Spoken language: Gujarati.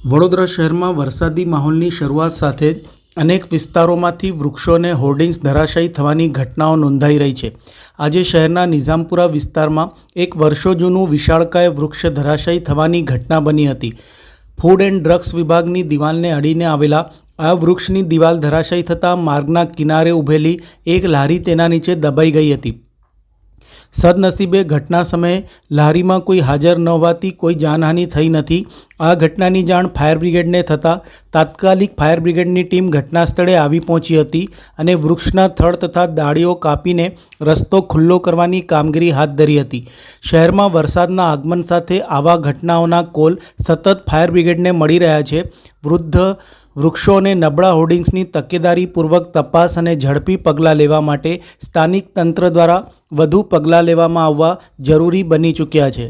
વડોદરા શહેરમાં વરસાદી માહોલની શરૂઆત સાથે જ અનેક વિસ્તારોમાંથી વૃક્ષોને હોર્ડિંગ્સ ધરાશાયી થવાની ઘટનાઓ નોંધાઈ રહી છે। આજે શહેરના નિઝામપુરા વિસ્તારમાં એક વર્ષો જૂનું વિશાળકાય વૃક્ષ ધરાશાયી થવાની ઘટના બની હતી। ફૂડ એન્ડ ડ્રગ્સ વિભાગની દિવાલને અડીને આવેલા આ વૃક્ષની દિવાલ ધરાશાયી થતાં માર્ગના કિનારે ઊભેલી એક લારી તેના નીચે દબાઈ ગઈ હતી। સદનસીબે ઘટના સમયે લારીમાં કોઈ હાજર ન હોવાથી કોઈ જાનહાનિ થઈ નથી। આ ઘટનાની જાણ ફાયર બ્રિગેડને થતાં તાત્કાલિક ફાયર બ્રિગેડની ટીમ ઘટના સ્થળે આવી પહોંચી હતી અને વૃક્ષના થડ તથા ડાળીઓ કાપીને રસ્તો ખુલ્લો કરવાની કામગીરી હાથ ધરી હતી। શહેરમાં વરસાદના આગમન સાથે આવા ઘટનાઓના કોલ સતત ફાયર બ્રિગેડને મળી રહ્યા છે। વૃક્ષો અને નબળા હોર્ડિંગ્સની તકેદારીપૂર્વક તપાસ અને ઝડપી પગલાં લેવા માટે સ્થાનિક તંત્ર દ્વારા વધુ પગલાં લેવામાં આવવા જરૂરી બની ચૂક્યા છે।